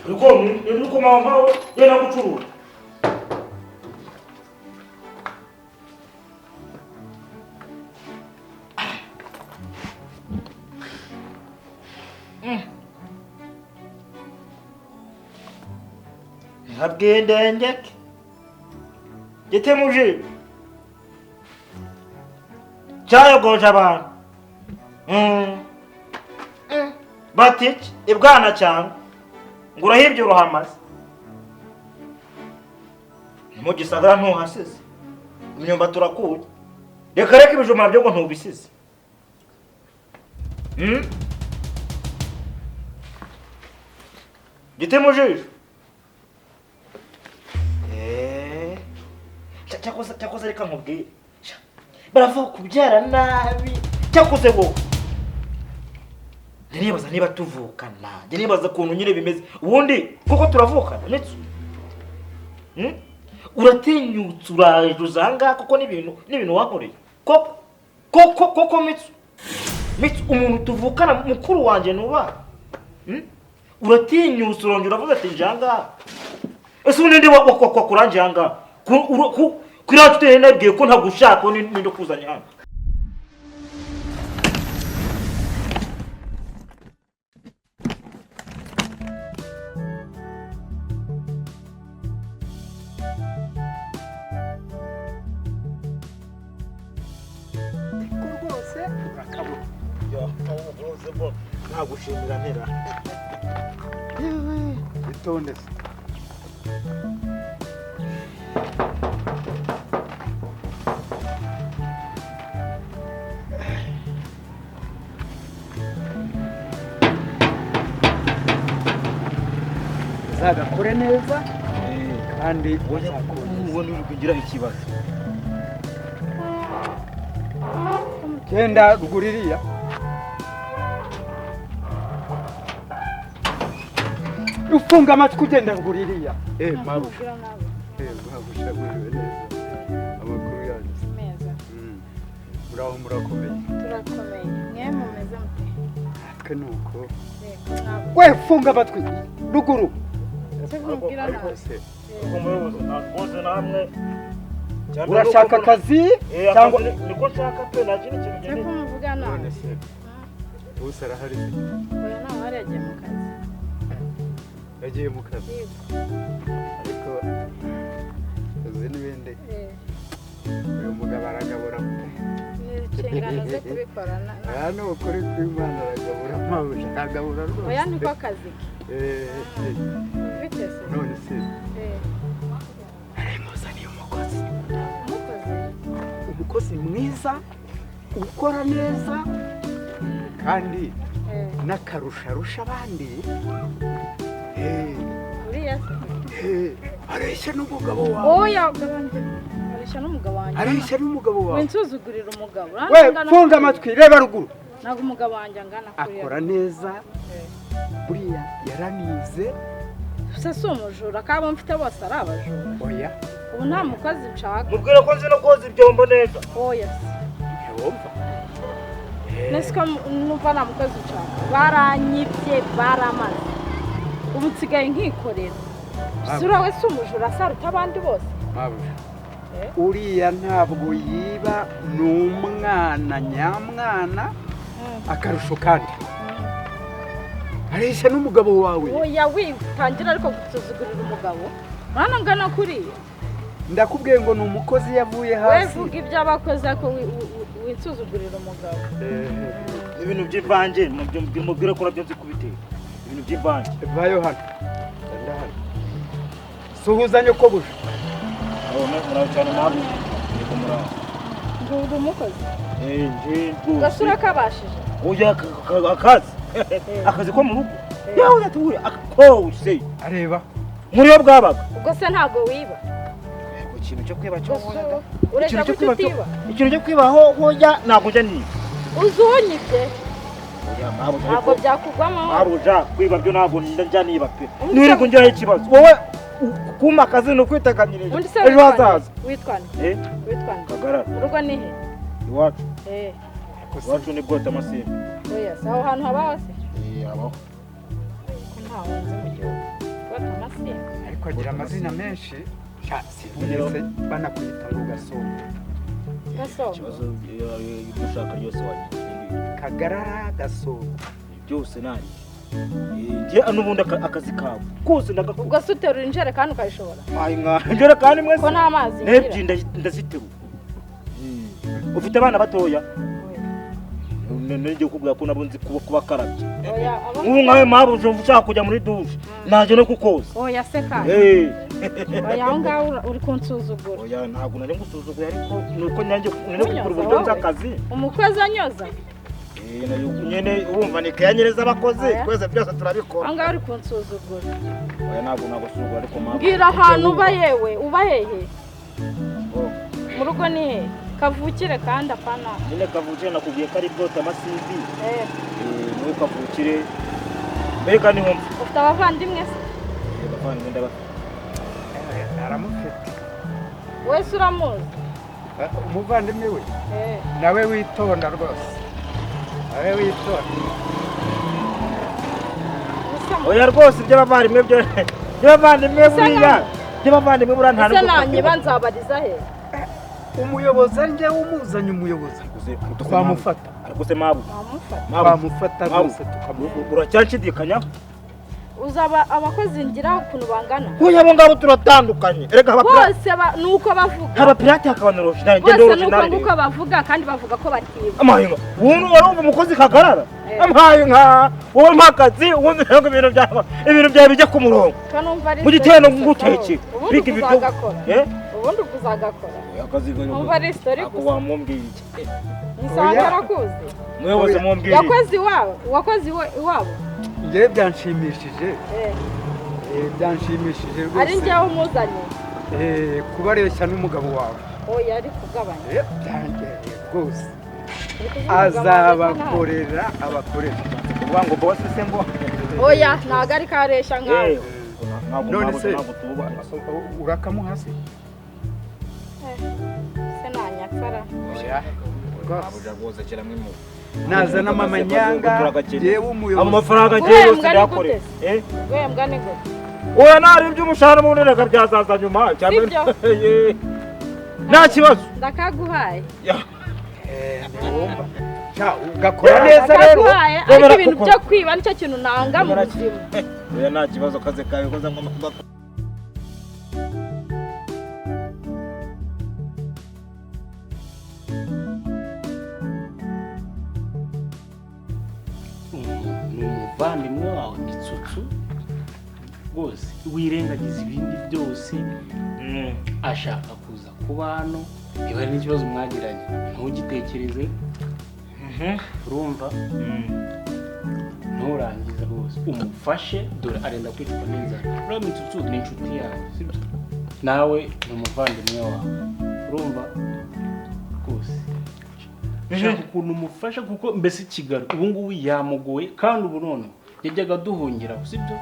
Uko mama yena kuchurura. Habgende njek. Getemuje. Chayo gojaban. Batich ibwana cyangwa ngurahibye uruhamaze. Mu gisagara ntuhasize. Imyumba turakuye. Reka ibijumba byo ngo ntubisize. Gitemuje. Cyakoze reka nkubwire. Baravuga kubyara nabi. Cyakoze wowe. Nibaza niba tuvukana. Nibaza kuntu nyine bimeze. Ubundi koko turavukana netso. Uratinyutse uraje uzanga koko n'ibintu wakoreye. Koko mitsu umuntu tuvukana mukuru wanje nuba. Uratinyutse urongera uravuga ati njanga. Ese ubundi ndi wakuranje hanga. Kuri tute nabwiye ko ntagushaka nindo kuzanya hano. Nagushimira ntera. Yewe, itonde. Zagakore neza kandi ubona uri kugira ikibazo. Genda ruguririya. Ufunga amatwi ugenda ruguririya. Mabu. Mabushira gwiwe neza. Amakuru yanyu. Meza. Murakomeye. Turakomeye. Mwe mumeze mute? Twe nuko. We funga amatwi. Ruguru. Urashaka akazi cyangwa niko nshaka pe nta kintu kintu Niko muvugana. Bose arahari. Oya nawe hari yagiye mu kazi. Yagiye mu kazi. Ariko uzi n'ibindi. Uyu mugabo aragabura. Inshingano zo kubikorana. Hano ukuri kw'Imana aragabura mabuje akagabura rwose. Oya niko akazi. Vitesse. None se. Arimuzaniye umukozi. Umukozi mwiza ukora neza kandi n'akarusharusha abandi. Uriya se. Areshya n'umugabo wawe. Oya gabanje. Areshya n'umugabo wanjye. Areshya n'umugabo wawe. Winsuzugurira umugabo. We funga amatwi reba ruguru. Nago umugabo wanjye angana kuri. Akora neza. Buriya yaranize. Se umujura kabo mfite bose ari abajura. Oya. Ubu nta mukozi nshaka. mubwire ko nzi no koza ibyombo neza. Oya. Wumva? Nesiko numva nta mukozi nshaka. Baranyibye baramaze. Ubu nsigaye nkikorera. Sura we umujura saruta abandi bose. Mabuja. Uriya ntabwo yiba n'umwana nyamwana akarusho kandi. Areshya n'umugabo wawe. Oya witangira ariko gusuzugurira umugabo. Mwana ngana kuriya. Ndakubwiye ngo ni umukozi yavuye hasi. Wevuga iby'abakoze ko winsuzugurira umugabo. Ibintu by'ivanje mubwire ko nabyo nzi kubitera. Ibintu by'ivanje. Vayo hano. Ndahano. Suhuzanye ko buja. Muraho cyane mabu. Yego muraho. Ngo umukozi. Nje. Gasura kabashije. Oya akazi. Akazi ko mu rugo. Yawe yatuye akose. Areba. Muri yo bwabaga. Ubwo se ntago wiba. Ikintu cyo kwiba cyo hoya. Ureka kutiba. Ikintu cyo kwiba hoya ntago njya niba. Uzunyibye. Oya mabu. Ntago byakugwamo. Mabuja kwiba byo ntago njya niba pe. Nuri kungira ikibazo. Wowe kuma akazi no kwiteganyirije. Ejo hazaza. Witwane. Witwane. Kagara. Urugo ni he? Iwacu. Wacu ni bwota amasimbi. Oya, saho hantu haba hose? Abaho. Ko ntaho nzi mu gihugu. bata amasimbi ariko agira amazina menshi sinigeze banakwita ngo Gasongo. Gasongo ikibazo ibyo ushaka ryose wagira Kagarara Gasongo byose nari njye n'ubundi akazi kawe kose ndagakora. ubwo se uterura injerekani ukayishobora injerekani mwese ko nta mazi n'ebyiri ndaziterura. Ufite abana batoya ngiye kubwira ko nabo nzi kubakarabya. Ubu nkawe mpamvu ushaka kujya muri dushe naje no kukoza. oya se kandi oya aho ngaho uri kunsuzugura. Oya ntabwo nari ngusuzugura ariko nuko nanjye nari gukora uburyo nz'akazi. Umukozi anyoza nyene urumva ni kanyereza abakozi twese byose turabikora. aho ngaho uri kunsuzugura. Oya ntabwo nagusuzugura ariko mpamvu mbwira ahantu uba yewe uba hehe mu rugo ni he kavukire kandi apana nyine kavukire nakubwiye ko ari bwota amasimbi muri kavukire mbega niho mva. ufite abavandimwe se? abavandimwe ndabafite. aramufite wese uramuzi? umuvandimwe we nawe witonda rwose nawe witonda. Oya rwose iby'abavandimwe by'abavandimwe buriya by'abavandimwe buriya nta ese nanyiba nzabariza he? umuyobozi ari njye umuzanye umuyobozi twamufata ariko se mabu twamufata rwose tukamufata. uracyanshidikanya uzaba abakozi ngira ukuntu bangana oya abo ngabo turatandukanye erega bose nuko bavuga abapirati hakabana original bose nuko bavuga kandi bavuga ko batiba amahinga ubu warumva umukozi kagarara amahinga wowe mpakazi ubundi ntabwo ibintu byawe bijya ku murongo mu gitendo nguteke bika ibiryo ubundi uzagakora akazi umva ari story gusa wamumbwiye iki nisanga yarakuze muyobozi mumbwiye wakozi iwabo njye byanshimishije byanshimishije rwose ari njyewe umuzanye kubareshya n'umugabo wawe oya ari kugabanya byangereye rwose azabakorera abakoresha kuvuga ngo bose se ngo oya ntabwo ari kareshya nkawe none se urakamuha se se nanyatsara rwose nazana amanyanga yewe umuyobozi amafaranga agiye yose ndakore wembwa ni gute oya nari iby'umushahara mu ntereka byazaza nyuma cyane nta kibazo ndakaguhaye ugakora neza rero ariko ibintu byo kwiba nicyo kintu nanga mu buzima oya nta kibazo kaze kawe koza ngo umuvandimwe wawe Mitsutsu rwose wirengagiza ibindi byose ashaka kuza kuba hano niba hari n'ikibazo mwagiranye ntugitekereze urumva nturangiza rwose umufashe dore arenda kwicwa n'inzara uriya Mitsutsu ni inshuti yawe sibyo nawe ni umuvandimwe wawe urumva rwose shaka ukuntu umufasha kuko mbese Kigali ubu ngubu yamugoye kandi ubu none yajyaga duhungira sibyo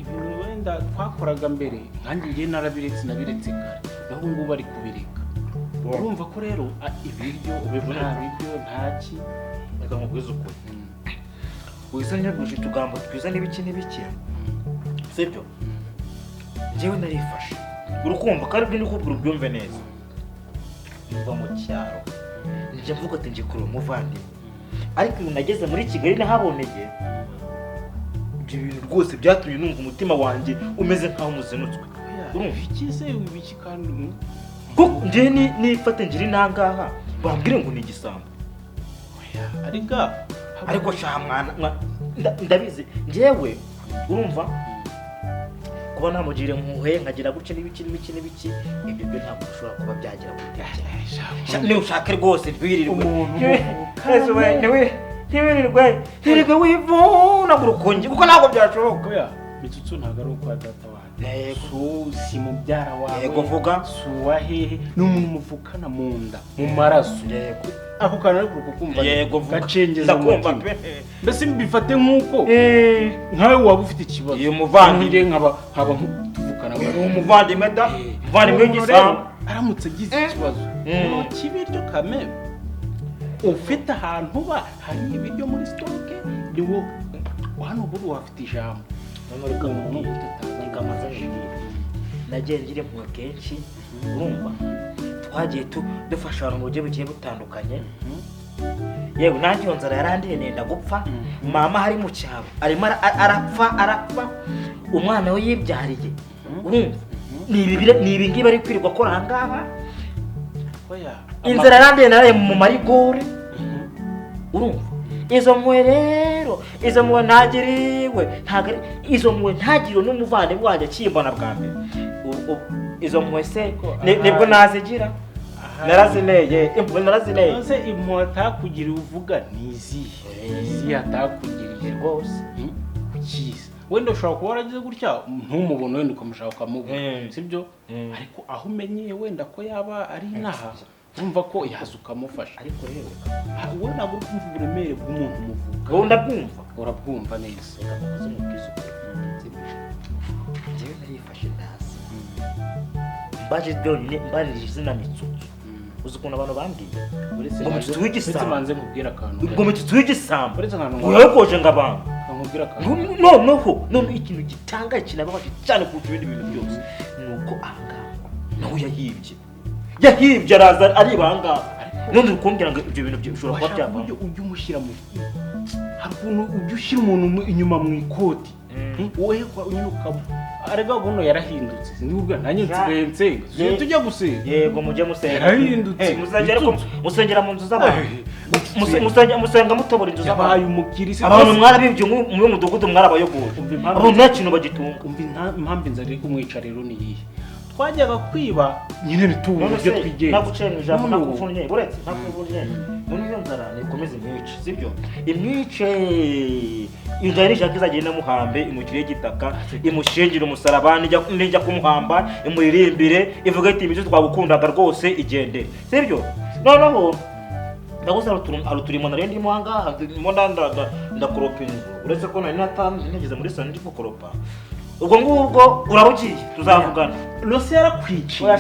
ibintu wenda twakoraga mbere nkanjye ngiye nabiretse kare naho ngubu bari kubireka urumva ko rero ibiryo nta biryo ntaki reka nkubwize ukuri wizanye guje utugambo twiza n'ibiki sibyo njyewe narifashe urukumva kandi n'ukubwira ubyumve neza mva mu cyaro njya mvuga ati nje kure umuvandimwe ariko ubu nageze muri Kigali nahaboneye ibyo bintu rwose byatumye numva umutima wanjye umeze nkaho umuzenutswe urumva iki se ibiki kandi kuko njye nifate ngira inangaha bambwire ngo ni igisambo ariko sha mwana ndabizi njyewe urumva kuba namugire mpuhe nkagira gutya n'ibiki ibyo byo ntabwo ushobora kuba byagira gutekereza niba ushaka rwose ntwirirwe ntiwirirwe wivuna ngo urukungi kuko ntabwo byashoboka Mitsutsu ntabwo ari ukwa data wanjye si mubyara wawe yego vuga si uwa hehe ni umuntu muvukana mu nda mu maraso ako kantu ariko kukumva gacengeza mu mutima mbese mbifate nk'uko nkawe waba ufite ikibazo iyo muvandimwe nkaba tuvukana umuvandimwe da umuvandimwe w'igisambu aramutse agize ikibazo kibiryo kamere ufite ahantu uba hari ibiryo muri stoke niwo hano buri wafite ijambo none reka umuntu ikamaze nagiye ngira impuhwe kenshi urumva twagiye dufasha abantu mu buryo bugiye butandukanye yewe nanjye iyo nzara yarandiye nenda gupfa mama hari mu cyaro arimo arapfa umwana we yibyariye urumva ni ibi ngibi ari kwirirwa akora aha ngaha inzara yarandiye naraye mu marigore urumva izo mpuhwe rero izo mpuhwe ntagiriwe izo mpuhwe ntagiriwe n'umuvandimwe wanjye akimbona bwa mbere izo mpuhwe se nibwo nazigira narazineye nose impuhwe atakugiriye uvuga nizihe atakugiriye rwose ukiza wenda ushobora kuba waragize gutya ntumubone wenda ukamushaka ukamubona sibyo ariko aho umenyeye wenda ko yaba ari inaha urumva ko yaza ukamufasha ariko rero wowe ntabwo uri kumva uburemere bw'umuntu umuvuga wowe ndabwumva urabwumva neza reka mukoze mu bwisuku njyewe narifashe ndaza mbaje byonyine mbarije izina Mitsutsu uzi ukuntu abantu bambwiye ngo Mitsutsu w'igisambo banze nkubwira akantu ngo Mitsutsu w'igisambo uretse akantu ngo yakoje ngabantu nkubwira akantu none ikintu gitangaje kinababaje cyane kurusha ibindi bintu byose nuko ahangaha naho yahibye araza ari ibanga none ukumbwira ngo ibyo bintu bishobora kuba byava ujye umushyira mu hari ukuntu ujye ushyira umuntu inyuma mu ikoti wowe nyine arega buno yarahindutse sinubwo nanjye nsigaye nsenga tujya gusenga yego mujye musenga yarahindutse musengera mu nzu z'abantu musenga mutobora inzu z'abantu yabaye umukirisi abantu mwarabibye mu mudugudu mwarabayoboye abantu nta kintu bagitunga impamvu inzara iri kumwica rero ni iyihe twajyaga kwiba nyine ntitubone ibyo twigenza naguciye mu ijambo nakuvunnye uretse nakuvunnye none iyo nzara nikomeze imwice sibyo imwice inzara nishaka izagenda imuhambe imukire y'igitaka imushingire umusaraba nijya kumuhamba imuririmbire ivuga iti imico twagukundaga rwose igendere sibyo noneho ndaguze aruturimo nari ndimo ahangaha ndimo ndakoropa inzu uretse ko nari nageze muri salo ndi gukoropa ubwo ngubwo urabugiye tuzavugana rose yarakwiciye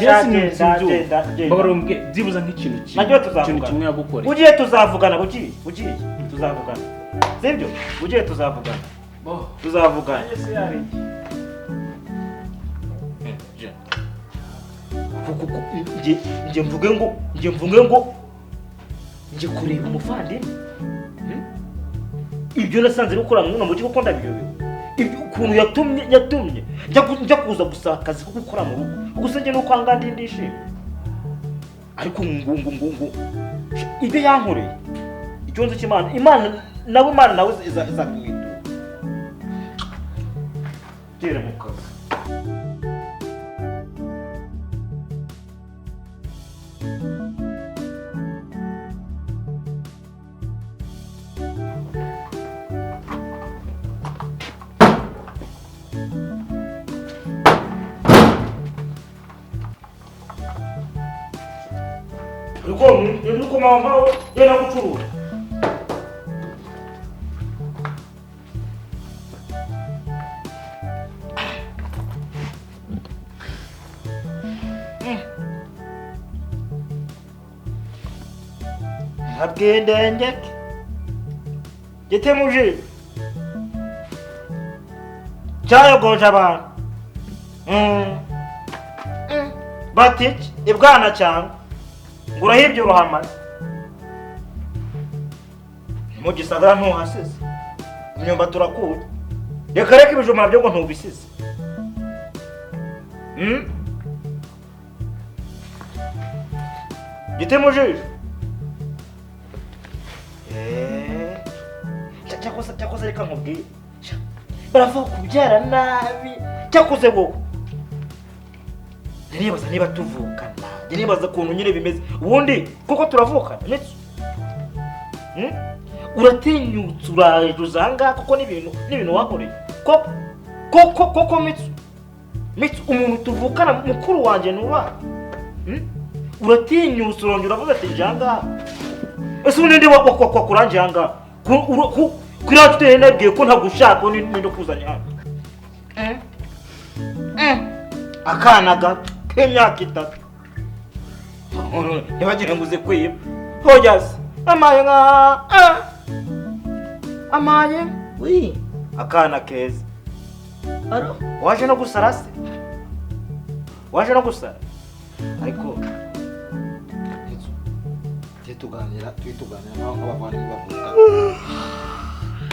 barumbwe byibuza nk'ikintu kimwe yagukoreye ugiye tuzavugana ugiye tuzavugana sibyo ugiye tuzavugana njye mvuge ngo njye kureba umuvandimwe ibyo nasanze gukora mu mugi kuko ndabiyobewe ukuntu yatumye njya kuza gusaba akazi ko gukora mu rugo gusa njye nuko ahangaha ndishimye ariko ngo ibyo yankoreye ikibazo cy'Imana Imana nawe izakwitura gera mu kazi nuko mama yenda gucuruza abwendengeke gitemuje cyayogoje abantu batiki ibwana cyane ngo urahibye uruhamaze mu gisagara ntuhasize imyumbati urakura reka ibijumba byo ngo ntubisize gitemuje cyakoze reka nkubwire baravuga kubyara nabi cyakoze wowe nibaza niba tuvukana nibaza ukuntu nyine bimeze ubundi kuko turavukana ndetse uratinyutse uraje uzanga kuko n'ibintu wakoreye koko mitsu umuntu tuvukana mukuru wanjye nuba uratinyutse urongera uravuga ati njanga ese ubundi ndi wakurangiye ahangaha kuri yacu uteye nabwiye ko ntagushaka n'indi kuzanye hano akana gato k'imyaka 3 ntibagire ngo uze kwiba hojyase amaye nka amaye akana keza aro waje no gusara se waje no gusara ariko tuganira nk'abavandimwe bavukana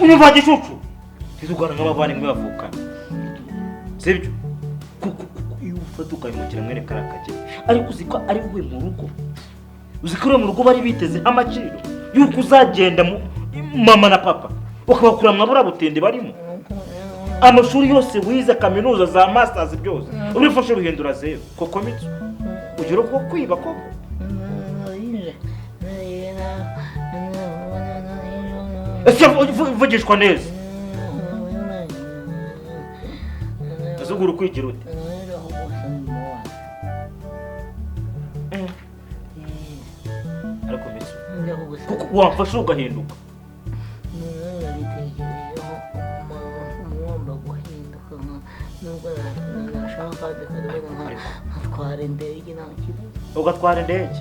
umva gicucu tuzugana nk'abavandimwe bavukana sibyo kuko iyo ufata ukayimukira mwene karakage ariko uzi ko ari wowe mu rugo uzi ko mu rugo bari biteze amaciro yuko uzagenda mama na papa bakabakura mwabura butende barimo amashuri yose wize kaminuza za masters byose urifashe ruhindura zero koko mitso ugira ko kwiba koko ese vugishwa neza azugura kwigira ute ariko mitso kuko wamfashe ugahinduka atwara indege nta kibazo ugatwara indege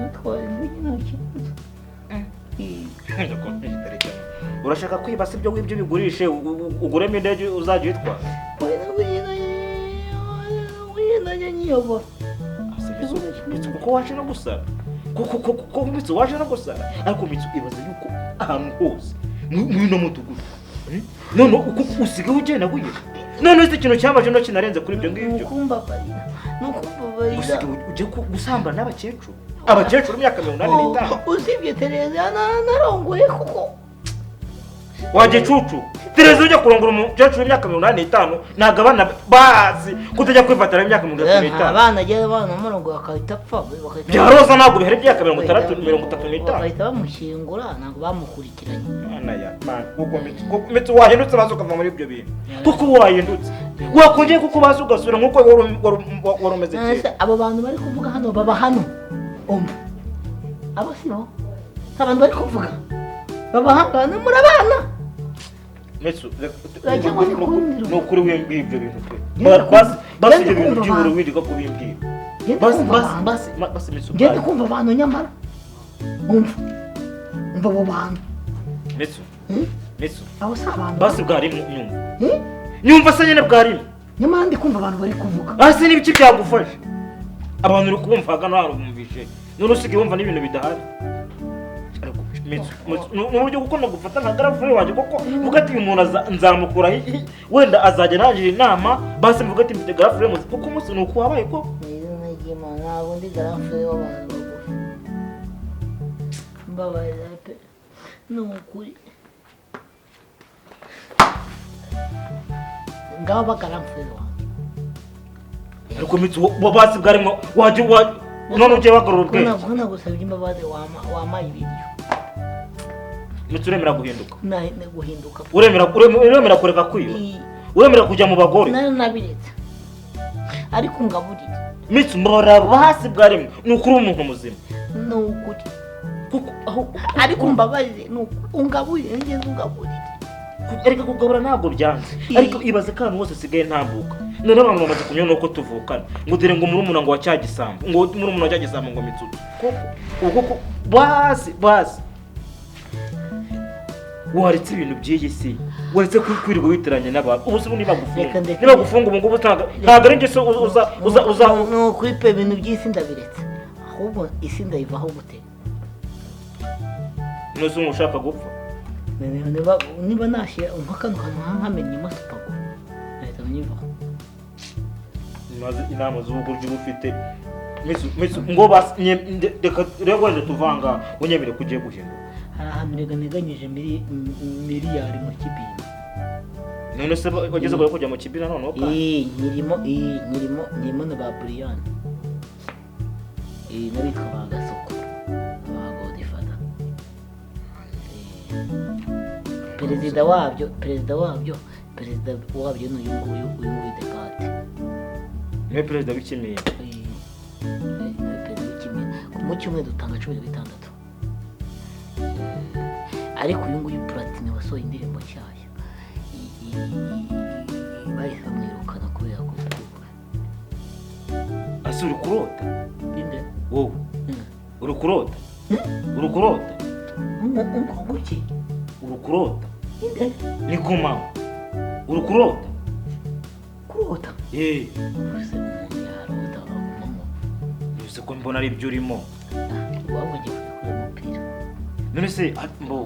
atwara indege nta kibazo urashaka kwiba si ibyo wibyo bigurishe uguremo indege uzajya uyitwara wenda nyiyobora kuko waje no gusara kuko mitso waje no gusara ariko mitso ibaza yuko ahantu hose muri no mudugudu none uko usigaye ugenda wiba none iki kintu cyamaje no kinarenze kuri ibyo ngibyo nukumbabarira ujye gusamba n'abakecuru abakecuru imyaka 85 usibye Tereza narongoye kuko waje cucu Tereza ujya kurongora umukecuru imyaka 85 ntago abana bazi kutajya kwifatira imyaka 35 abana giye abana murongo bakahita apfa byaroza ntago bihere imyaka 36 bakahita bamushyingura ntago bamukurikiranye ana ya man kuko mitso wahindutse bazo kava muri ibyo bintu kuko wahindutse wakongeye kuko bazo ugasura nkuko warumeze cyane abo bantu bari kuvuga hano baba hano abo sino abantu bari kuvuga baba hangana muri abana mitso no kuri wembi ibyo bintu basi ibyo bintu by'uburu windi ko kubimbwira basi mitso ngende kumva abantu nyamara umva abo bantu mitso abo si abantu basi bwarimo nyumva se nyine bwarimo nyamara ndi kumva abantu bari kuvuga basi n'ibiki byagufasha abantu uri kumvaga no harumvishe none usigaye wumva n'ibintu bidahari n'uburyo kuko nagufata nka garafure wanjye koko vuga ati uyu muntu nzamukura wenda azajya nangira inama basi mvuga ati mfite garafure muzi kuko umunsi ni uko wabaye ko ntabwo ndi garafure w'abantu bagufi mbabarira pe ni ukuri ngaho bagarafure wanjye ariko mitso basi bwarimo waje none ugiye wagarura ubwenge ko nagusabye imbabazi wamaye ibiryo mitso uremera guhinduka guhinduka uremera kureka kwiba uremera kujya mu bagore nari nabiretse ariko ngaburire mitso mbora basi bwarimo ni ukuri umuntu muzima ni ukuri ariko mbabarire ungaburire ngende ungaburire ariko kugabura ntabwo byanze ariko ibaze ko ahantu hose usigaye ntambuka none abantu bamaze kunywa nuko tuvukana ngo dore ngo murumuna ngo wacyagisambu ngo murumuna wacyagisambu ngo mitsutsu koko basi waretse ibintu by'iyi si waretse kwirirwa witiranye n'abantu ubu se niba gufunga ubu ngubu ntabwo ari njye uza ni ukuri pe ibintu by'isi ndabiretse ahubwo isi ndayivaho gute ntuzi umuntu ushaka gupfa niba nashyira nk'akantu nkamenyemo supago nahita nyivaho inama z'uburyo uba ufite ngo basi reka rero wenda tuvanga unyemere ko ugiye guhinduka hari ahantu neganyije miliyari mu kibina none se wageze ngo kujya mu kibina noneho kandi nyirimo na ba buriyani n'abitwa ba gasoko ba godifada perezida wabyo ni uyu nguyu Dekate niwe perezida w'ikimina mu cyumweru dutanga 16 ariko uyu nguyu Platini wasohoye indirimbo nshyashya bahise bamwirukana kubera kuvuga ase uri kurota inde wowe uri kurota uri kurota nguki uri kurota inde ni kuma uri kurota urarota Ese umuntu yarota agumamo ko mbona ari byo urimo. wabonye kuri umupira None se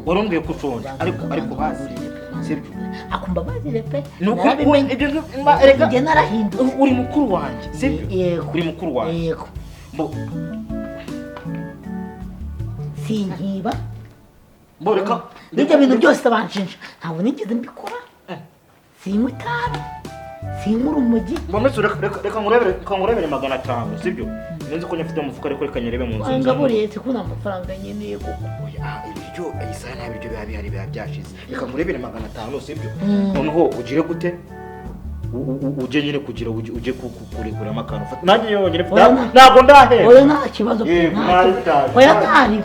warumbwiye ko ushonje ariko hasi. Sibyo. akumva bazire pe Nuko ibyo erega njye narahindutse uri mukuru wanjye. Sibyo. Yego. Uri mukuru wanjye. yego sinkiba Reka ibyo bintu byose banshinja ntabwo nigeze mbikora sinywa itabi sinywa urumogi mbonetse reka ngurebere 500. Sibyo. Nzi ko nyafite umufuka ariko reka nyerebe mu nzu. ngaburiye ko nta mafaranga nkeneye kuko Ibiryo isaha nta biryo biba byashize. Reka ngurebere 500. Sibyo. Noneho ugire gute uje nyine kugira uje kurekuramo akantu ufata nanjye yonyine ntabwo ndahera oya nta kibazo oya ntari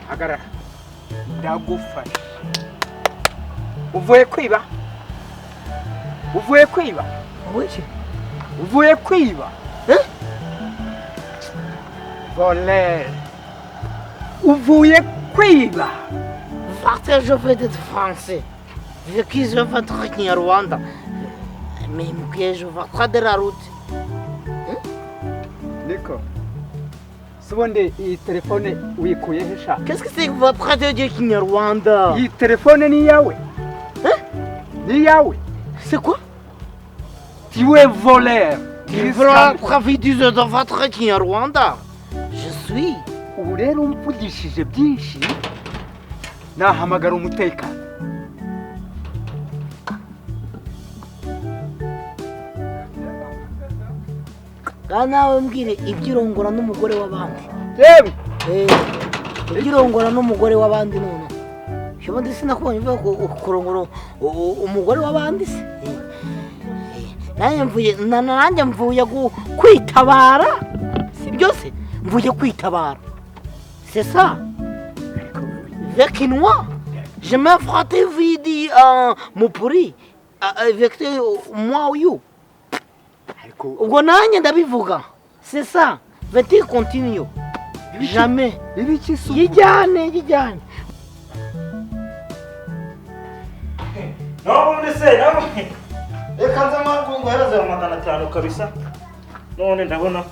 hagarara ndagufasha uvuye kwiba uvuye kwiba voler uvuye kwiba Partez, je vais être français. Je qui je vais être Kinyarwanda. Mais que je vais pas de la route. niko subundi iyi telefone uyikuye he sha Qu'est-ce que c'est que votre traiter de Kinyarwanda? iyi telefone ni yawe ni yawe C'est quoi? tu es voleur Tu veux profiter de votre Kinyarwanda? Je suis. ubu rero umvugishije byinshi nahamagara umutekano Nawe mbwire ibyirongora n'umugore w'abandi. yewe Ibyirongora n'umugore w'abandi none. Ubundi sinakubonye uvuga kurongora umugore w'abandi se. Nanjye mvuye kwitabara. Si byose mvuye kwitabara. C'est ça. Avec moi, je me frotte vidi mon pourri. Avec moi ou you. Ubwo nanjye ndabivuga. C'est ça. Vais-tu continuer? Jamais. ibiki suku Yijyane. none se reka nze ngo heraze 500 kabisa. None ndabona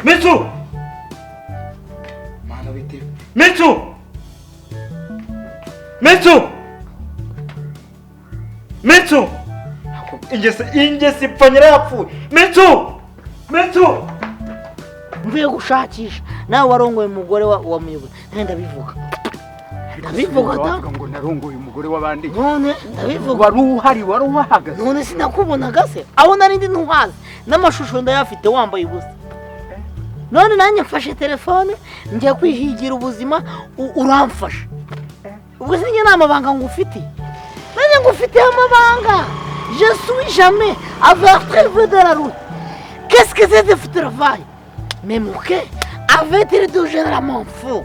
Mitsu mana biti Mitsu ingese pfanyira yapfuye Mitsu Mvuye gushakisha. Nawe warongoye umugore wa muyobozi. Ndabivuga bavuga ngo narongoye umugore w'abandi none ndabivuga. wari uhagaze None sinakubonaga se. Aho nari ndi ntuhazi. N'amashusho ndayafite wambaye ubusa. None nanjye mfashe telefone ngiye kwihigira ubuzima uramfasha. Ubwo sinye n'amabanga ngufite. Nanjye ngufite amabanga. Je suis jamais avec de la route. Qu'est-ce que c'est de ce travail? Mais moqué avec de généralement faux.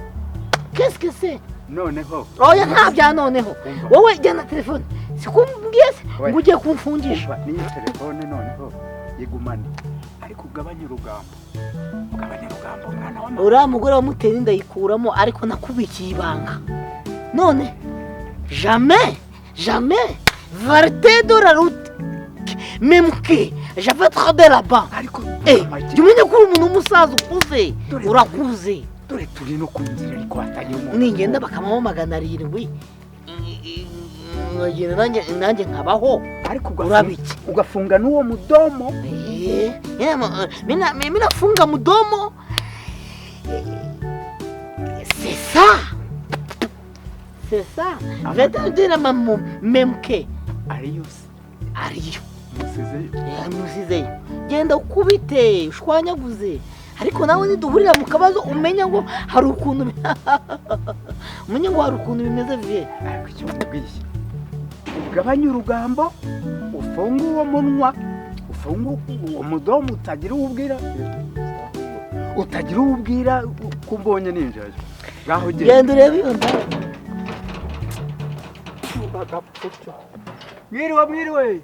Qu'est-ce que c'est? noneho Oya ntabya noneho. Wowe jyana telefone. Sikumbwiye se ngugiye kumfungisha. niyi telefone noneho yigumane ariko ugabanye urugambo mwana wa Uriya mugore wamutera inda yikuramo ariko nakubikiye ibanga. None jamais vérité de la route. Même que j'avais trop de là-bas. ariko Tu menye ko uri umuntu w'umusaza ukuze. Urakuze. dore turi no ku nzira ariko hatanye umuntu Ningenda bakamamo 700. Ngagenda nanjye nkabaho. ariko urabiki. ugafunga n'uwo mudomo Mimi nafunga mdomo. C'est ça. Je vais te dire même que ariyo ariyo musizeyo musizeyo. Genda ukubite ushwanyaguze. ariko nawe niduhurira mu kabazo umenye ngo hari ukuntu bimeze vie. ariko icyo mubwiye ugabanye urugambo ufunge uwo munwa ufunge uwo mudomo utagira uwo ubwira ko mbonye ninjaye ngaho genda urebe iyo ndaya. mwiriwe